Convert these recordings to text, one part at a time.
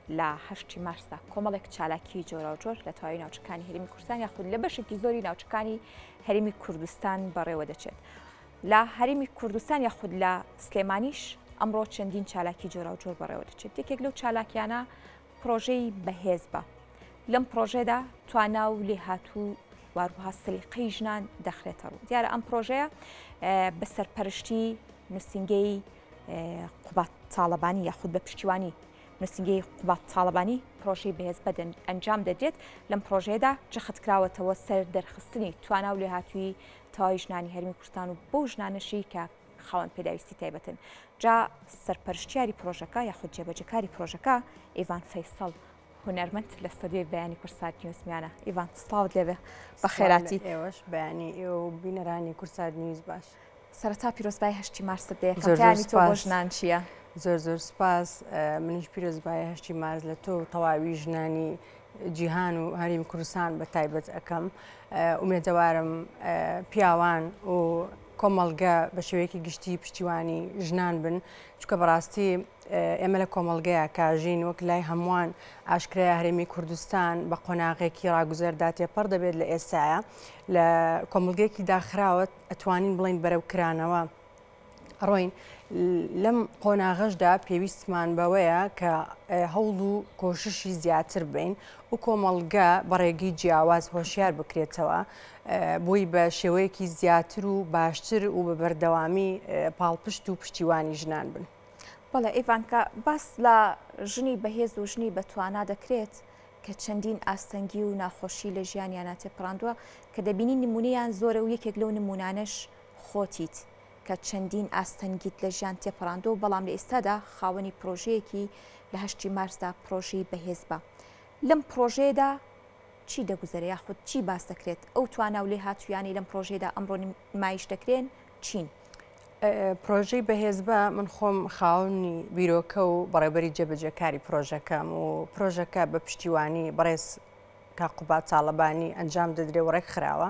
لە 8 مارسدا کۆمەڵێک چالاکی جۆرا و جۆر لە تەواوی ناوچەکانی هەرێمی کوردستان یاخود لە بەشێکی زۆری ناوچەکانی هەرێمی کوردستان بەڕێوە دەچێت. لە هەرێمی کوردستان یاخود لە سلێمانیش ئەمڕۆ چەندین چالاکی جۆرا و جۆر بەڕێوە دەچێت. یەکێک لەو چالاکیانە پرۆژەی بەهێز بە. لەم پرۆژێدا توانا و لێهاتوو واروها سلیقەی ژنان دەخرێتە ڕوو. دیارە ئەم پرۆژەیە بە سەرپەرشتی نووسینگەی قوبات تاڵەبانی یاخود بە پشتیوانی نووسینگەی قوبات تاڵەبانی پرۆژەی بەهێز بە ئەنجام دەدرێت. لەم پرۆژەیەدا جەختکراوەتەوە سەر دەرخستنی توانا و لێهاتووی تەواوی ژنانی هەرێمی کوردستان و بۆ ژنانەشی کە خاوەن پێداویستی تایبەتن. جا سەرپەرشتیاری پرۆژەکە یاخود جێبەجەکاری پرۆژەکە ئیڤان فەیسەڵ هونەرمەند لە ستۆدیۆی بەیانی کورسات نیوزمیانە. ئیڤان سڵاوت لێبێ بە خێراتی. ئێوەش بەیانی ئێوە و بینەرانی کورسات نیوز باش. سەرەتا پیرۆزبای 8 مارس دەیەکەمی تۆ بۆ ژنان چییە؟ زۆر سپاس. منیش پیرۆزبای 8 مارس لە تۆ تەواوی ژنانی جیهان و هەرێمی کوردستان بە تایبەت ئەەکەم. ئومێدەوارم پیاوان و کۆمەڵگە بە شێوەیەکی گشتی پشتیوانی ژنان بن، چونکە بەڕاستی ئێمە لە کۆمەڵگەیە کاژین وەک لای هەمووان ئاشکرای هەرێمی کوردستان بە قۆناغێکی ڕاگوزەردا تێپەڕ دەبێت لە ئێستاە لە کۆمەڵگەیەکی داخراوە ئەتوانین بڵین بەرەو کرانەوە ڕۆین. لەم قۆناغەشدا پێویستمان بەوەیە کە هەوڵ و کۆششی زیاتر بین و کۆمەڵگە بەڕێگەی جیاواز هۆشیار بکرێتەوە بۆی بە شێوەیەکی زیاتر و باشتر و بە بەردەوامی پاڵپشت و پشتیوانی ژنان بن. بەڵێ ئیڤانکە باس لە ژنی بەهێز و ژنی بەتوانا دەکرێت کە چەندین ئاستەنگی و ناخۆشی لە ژیانیان تێپەڕاندووە کە دەبینی نمونەیان زۆرە و یەکێک لەو نمونانەش خۆتیت کە چەندین ئاستەنگیت لە ژیان تێپەڕاندووە بەڵام لە ئێستادا خاوەنی پرۆژەیەکی لە 8 مارسدا پرۆژەی بەهێز بە. لەم پرۆژەیەدا چی دەگوزارێت یاخود چی باس دەکرێت؟ ئەو توانا و لێهاتوویانی لەم پرۆژەیەدا ئەمڕۆ نمایش دەکرێن چین؟ پرۆژەی بەهێز بە من خۆم خاوەنی بیرۆکە و بەڕێبەری جێبەجێکاری پرۆژەکەم و پرۆژەکە بە پشتیوانی بەڕێز کاقوبات تاڵەبانی ئەنجام دەدرێ و ڕێک خراوە.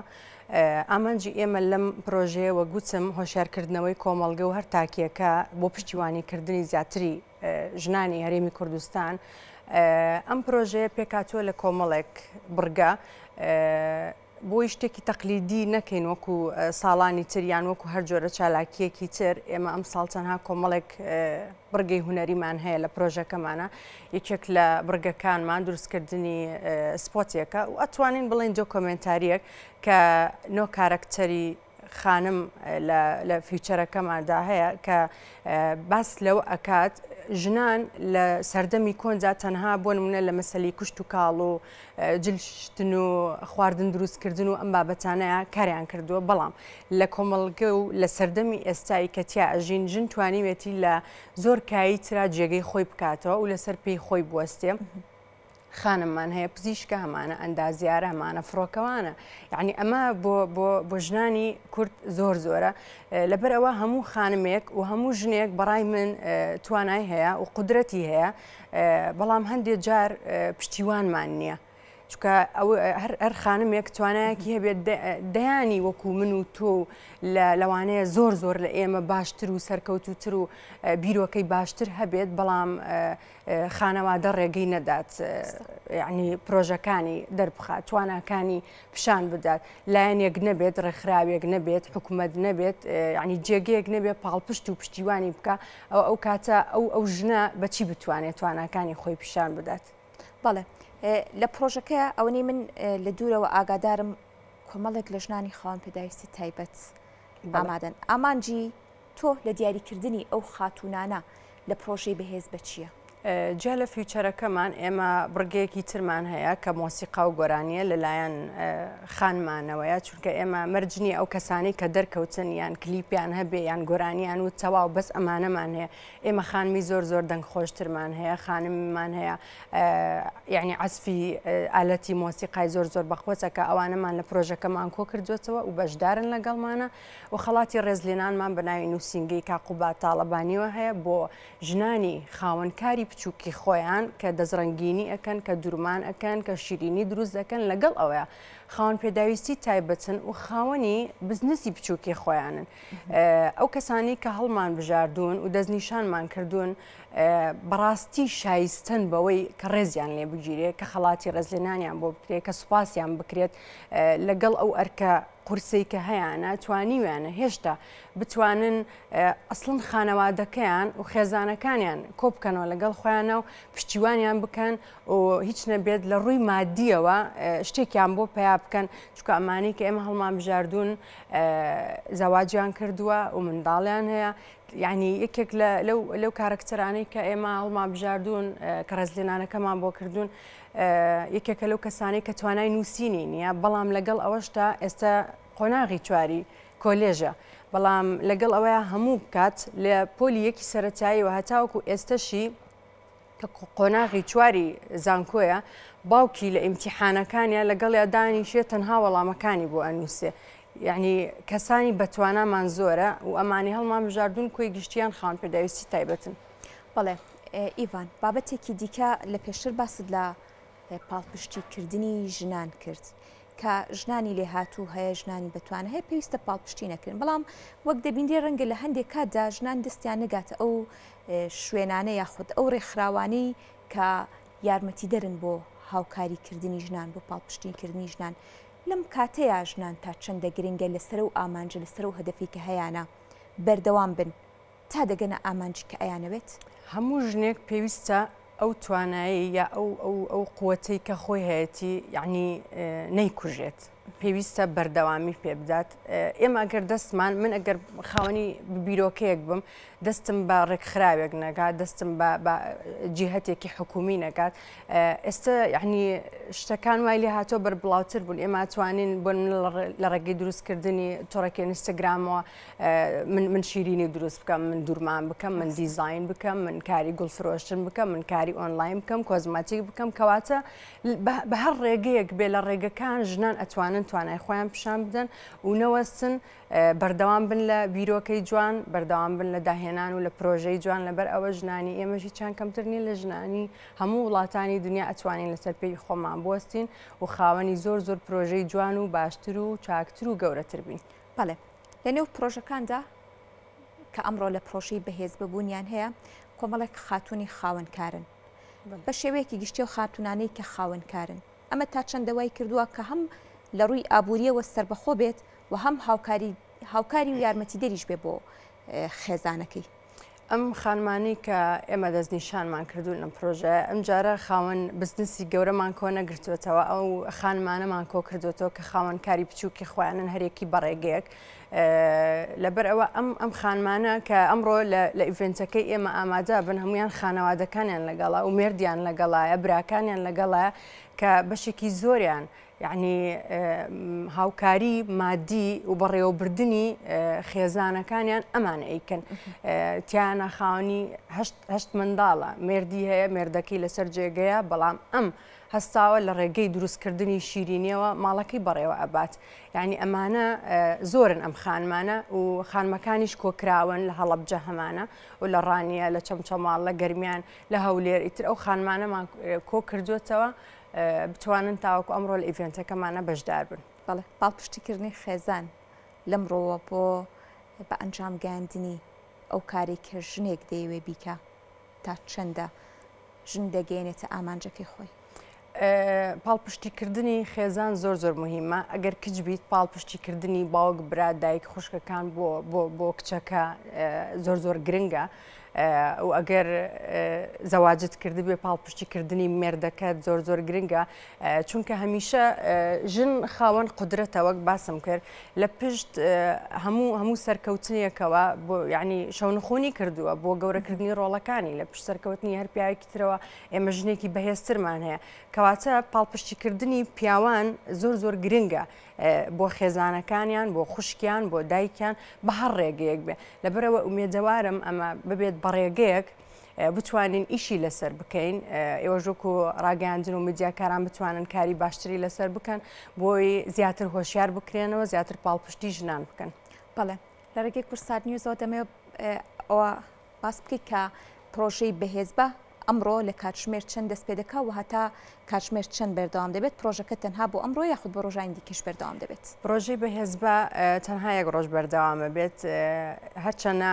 ئامانجی ئێمە لەم پرۆژەیەوە گوتم هۆشیارکردنەوەی کۆمەڵگە و هەر تاکیەکە بۆ پشتیوانیکردنی زیاتری ژنانی هەرێمی کوردستان. ئەم پرۆژەیە پێکاتوە لە کۆمەڵێک بڕگە بۆی شتێکی تەقلیدی نەکەین وەکو ساڵانی تریان وەکو هەر جۆرە چالاکیەکی تر. ئێمە ئەم ساڵ تەنها کۆمەڵێک بڕگەی هونەریمان هەیە لە پرۆژەکەمانە. یەکێک لە بڕگەکانمان دروستکردنی سپۆتێکە و ئەتوانین بڵین دۆکۆمنتاریەک کە نۆ کارکتەری خانم لە فیوچەرەکەماندا هەیە کە باس لەو ئەکات ژنان لە سەردەمی کۆنجا تەنها بۆ نمونە لە مەسەلی کوشت و کاڵ و جلشتن و خواردن دروستکردن و ئەم بابەتانەیە کاریان کردووە. بەڵام لە کۆمەڵگە و لە سەردەمی ئێستایی کە تیا ئەژین ژن توانیوێتی لە زۆر کایی ترا جێگەی خۆی بکاتەوە و لەسەر پێی خۆی بوەستێ. خانممان هەیە، پزیشکە هەمانە، ئەندازیارە هەمانە، فڕۆکەوانە. یعنی ئەمە بۆ ژنانی کورد زۆر زۆرە. لەبەر ئەوە هەموو خانمێک و هەموو ژنێک بەڕای من توانای هەیە و قودرەتی هەیە، بەڵام هەندێک جار پشتیوانمان نییە. چکە هەر خانمێک توانایەکی هەبێت دەیانی وەکو من و تۆ لەوانەیە زۆر لە ئێمە باشتر و سەرکەوتوتر و بیرۆکەی باشتر هەبێت، بەڵام خانەوادە ڕێگەی نەدات یعنی پرۆژەکانی دەربخات، تواناکانی پیشان بدات، لایەنێک نەبێت، ڕێکخراوێک نەبێت، حکوومەت نەبێت، یعنی جێگەیەک نەبێت پاڵپشت و پشتیوانی بکە ئەو کاتە ئەو ژنە بەچی بتوانێت تواناکانی خۆی پیشان بدات. بەڵێ لە پرۆژەکە ئەوەی من لە دوورەوە ئاگادارم کۆمەڵێک لە ژنانی خاوەن پێداویستی تایبەت ئامادەن. ئامانجی تۆ لە دیاریکردنی ئەو خاتونانە لە پرۆژەی بەهێز بە چییە؟ جا لە فیوچەرەکەمان ئێمە بڕگەیەکی ترمان هەیە کە مۆسیقا و گۆرانیە لەلایەن خانمانەوەیە، چونکە ئێمە مەرجنی ئەو کەسانی کە دەرکەوتن یان کلیپیان هەبێ یان گۆرانیان و تەواو بەس ئەمانەمان هەیە. ئێمە خانمی زۆر دەنگ خۆشترمان هەیە، خانممان هەیە یعنی عەزفی ئالەتی مۆسیقای زۆر بەخۆچەکە ئەوانەمان لە پرۆژەکەمان کۆ کردوێتەوە و بەشدارن لەگەڵمانە و خەڵاتی ڕێزلێنانمان بە ناوی نووسینگەی کاقوبات تاڵەبانیەوە هەیە بۆ ژنانی خاوەنکاری بچووکی خۆیان کە دەزڕەنگینی ئەکەن، کە دوورمان ئەکەن، کە شیرینی دروست دەکەن، لەگەڵ ئەوەیە خاوەن پێداویستی تایبەتن و خاوەنی بزنسی بچووکی خۆیانن. ئەو کەسانی کە هەڵمان بژاردوون و دەستنیشانمان کردوون بەڕاستی شایستن بەوەی کە ڕێزیان لێ بگیرێت کە خەڵاتی ڕێزلێنانیان بۆ بکرێت کە سوپاسیان بکرێت لەگەڵ ئەو ئەرکە قورسەی کە هەیەە توانیویانە هێشتا بتوانن ئەسڵن خانەوادەکەیان و خێزانەکانیان کۆبکەنەوە لەگەڵ خۆیانە و پشتیوانیان بکەن و هیچ نەبێت لە ڕووی مادیەوە شتێکیان بۆ پیا بکەن چکە ئەمانی کە ئێمە هەڵمان بژاردون زەواجیان کردووە و منداڵیان هەیە یعنی یەکێک لەو کارکتەرانەی کە ئێمە هەڵمان بژاردون کە ڕێزلێنانەکەمان بۆ کردوون یەکێکە لەو کەسانی کە توانای نووسینی نییە بەڵام لەگەڵ ئەوەشتا ئێستا قۆناغی چواری کۆلێژە بەڵام لەگەڵ ئەوەیە هەموو بکات لە پۆلی یەکی سەرەتایی و هەتاوەکو ئێستاشی کە قۆناغی چواری زانکۆیە باوکی لە ئیمتیحانەکانیان لەگەڵ یادانیشێ تەنها وەڵامەکانی بۆ ئەنووسێ یعنی کەسانی بەتوانامان زۆرە و ئەمانی هەڵمان بژاردون کۆی گشتیان خاون پێداویستی تایبەتن. بەڵێ ئیڤان بابەتێکی دیکە لە پێشتر باست لە پاڵپشتیکردنی ژنان کرد کە ژنانی لێ هاتوو هەیە ژنانی بەتوانە هەیە پێویستە پاڵپشتی نەکردن بەڵام وەک دەبیندێ ڕەنگە لە هەندێک کاتدا ژنان دەستیان نگاتە ئەو شوێنانە یاخود ئەو ڕێکخراوانەی کە یارمەتی دەرن بۆ هاوکاریکردنی ژنان بۆ پاڵپشتیکردنی ژنان لەم کاتەیە ژنان تا چەندە گرنگە لەسەر و ئامانجە لەسەر و هەدەفی کە هەیەە بەردەوام بن تا دەگەنە ئامانجی کە ئەیانەوێت هەموو ژنێک پێویستە ئەو توانایی یا ئەو قووەتەی کە خۆی هەیەی یعنی نەیکوژێت پێویستە بەردەوامی پێ بدات ئێمە ئەگەر دەستمان من ئەگەر خاوەنی بیرۆکەیەک بم دەستم بە ڕێکخراوێک نەکات دەستم بە جیهەتێکی حکومی نەکات ئێستا یعنی شتەکان وای لێ هاتۆ بەربڵاوتر بوون ئێمە توانین بۆن لە ڕێگەی دروستکردنی تۆڕێکی ئینستاگرامەوە من شیرینی دروست بکەم من دوورمان بکەم من دیزاین بکەم من کاری گوڵفرۆشتن بکەم من کاری ئۆنلاین بکەم کۆزماتیک بکەم کەواتە بە هەر ڕێگەیەک بێ لە ڕێگەکان ژنان ئەتوانن توانای خۆیان پیشان بدەن و نەوەستن بەردەوام بن لە بیرۆکەی جوان بەردەوام بن لە داهێنان و لە پرۆژەی جوان لەبەر ئەوە ژنانی ئێمەشی چند کەمتر نیە لە ژنانی هەموو وڵاتانی دنیا ئەتوانین لەسەر پێی خۆمان بوەستین و خاوەنی زۆر پرۆژەی جوان و باشتر و چاکتر و گەورەتر بین. بەڵێ لە نێو پرۆژەکاندا کە ئەمڕۆ لە پرۆژەی بەهێز ببوونیان هەیە کۆمەڵێک خاتوونی خاوەنکارن بە شێوەیەکی گشتی و خاتونانەی کە خاوەنکارن ئەمە تا چەندەوای کردووە کە هەم لە ڕووی ئابوووریەوە سربەخۆ بێت و هەم هاوکاری و یارمەتی دەریش بێ بۆ خێزانەکەی. ئەم خانمانی کە ئێمە دەستنیشانمان کردوون لەم پرۆژە ئەم جارە خاوەن بزنسی گەورەمان کۆ نەگرتوێتەوە ئەو خانمانەمان کۆ کردوێتەوە کە خاوەنکاری بچووکی خۆیانن هەرێکی بەڕێگەیەک لەبەر ئەوە ئەم خانمانە کە ئەمڕۆ لە ئیڤنتەکەی ئێمە ئامادە بن هەمویان خانەوادەکانیان لەگەڵا و مێردیان لەگەڵایە براکانیان لەگەڵایە کە بەشێکی زۆریان یعنی هاوکاری مادی و بەڕێوەبردننی خێزانەکانیان ئەمانە ئەیکەن تیانە خاوەنی هەشت منداڵە مێردی هەیە مێردەکەی لەسەر جێگەیە بەڵام ئەم هەستاوە لە ڕێگەی دروستکردنی شیرینیەوە ماڵەکەی بەڕێوە ئەبات یعنی ئەمانە زۆرن ئەم خانمانە و خانمەکانیش کۆکراون لە هەڵەبجە هەمانە و لە ڕانیە لە چەمچەماڵ لە گەرمیان لە هەولێر ئیتر ئەو خانمانەمان کۆ کردوێتەوە بتوانن تاوەکو ئەمڕۆ لە ئیڤنتەکەمانە بەشدار بن. بەڵێ پاڵپشتیکردنی خێزان لەمڕۆوە بۆ بە ئەنجام گەاندنی ئەو کاری کە ژنێک دەیەوێ بیکە تا چەندە ژن دەگەێنێتە ئامانجەکەی خۆی. پاڵپشتیکردنی خێزان زۆر مهمە ئەگەر کچ بیت پاڵپشتیکردنی باوک برا دایک خوشکەکان بۆ کچەکە زۆر گرنگە و ئەگەر زەواجت کردی بێ پاڵپشتیکردنی مێردەکەت زۆر گرنگە چونکە هەمیشە ژن خاوەن قودرەتە وەک باسم کرد لە پشت هەموو سەرکەوتنیەکەوە بۆ یعنی شەونخۆنی کردووە بۆ گەورەکردنی ڕۆڵەکانی لە پشت سەرکەوتنی هەر پیاوێکی ترەوە ئێمە ژنێکی بەهێزترمان هەیە کەواتە پاڵپشتیکردنی پیاوان زۆر گرنگە بۆ خێزانەکانیان بۆ خوشکیان بۆ دایکیان بە هەر ڕێگەیەک بێ لەبەرەوە ئومێدەوارم ئەمە ببێت بەڕێگەیەک بتوانین ئیشی لەسەر بکەین ئێوە ژۆک و ڕاگەاندن و میدیاکاران بتوانن کاری باشتری لەسەر بکەن بۆی زیاتر هۆشیار بکرێنەوە زیاتر پاڵپشتی ژنان بکەن. بەڵێ لە ڕێگەی کورسات نیوزەوە دەمەوێت ئەوە باس بکەیت کە پرۆژەی بەهێز بە ئەمڕۆ لە کاتژمێر چەند دەست پێ دەکا و هەتا کاتژمێر چەند بەردەوام دەبێت پرۆژەکە تەنها بۆ ئەمڕۆ یاخود بە ڕۆژانی دیکەش بەردەوام دەبێت پرۆژەی بەهێزبە تەنها یەک ڕۆژ بەردەوامە بێت هەرچەنە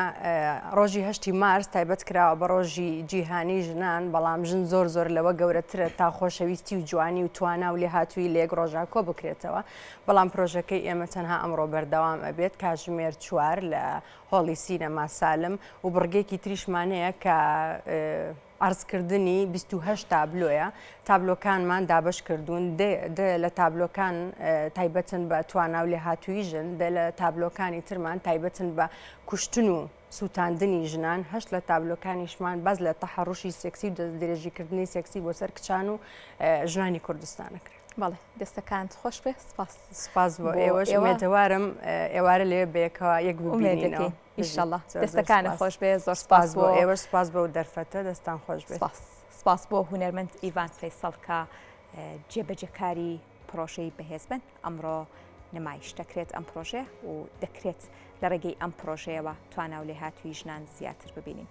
ڕۆژی 8 مارس تایبەت کراوە بە ڕۆژی جیهانی ژنان بەڵام ژن زۆر لەوە گەورەترە تا خۆشەویستی و جوانی و توانا و لێهاتووی لە یەک ڕۆژا کۆ بکرێتەوە بەڵام پرۆژەکەی ئێمە تەنها ئەمڕۆ بەردەوام ئەبێت کاتژمێر 4 لە هۆڵی سینەما سالم و بڕگێکی تریشمانەیە کە عرضکردنی 28 تابلۆیە تابلۆکانمان دابش کردوون لە تابلۆکان تایبەتن بە توانا و لێهاتووی ژن لە تابلۆکانی ترمان تایبەتن بە کوشتن و سووتاندنی ژنان هەشت لە تابلۆکانیشمان باز لە تەحەڕوشی سێکسی و درێژیکردنی سێکسی بۆ سەر کچان و ژنانی کوردستانە کرد. بەڵێ دەستەکانت خۆش بێ سپاس بۆ ئێوەش ئێوارم ئێوارە لێ بێکەوە یەک ببینینەوە ئینشەڵڵا دەستەکانە خۆش بێ زۆر سپاس بۆ ئێوە سپاس بە دەرفەتە دەستان خۆش بێت سپاس بۆ هونەرمەند ئیڤان فەیسەڵ کە جێبەجەکاری پرۆژەی بەهێزبن ئەمڕۆ نمایش دەکرێت ئەم پرۆژێ و دەکرێت لە ڕێگەی ئەم پرۆژەیەوە توانە و لێهاتووی ژنان زیاتر ببینین.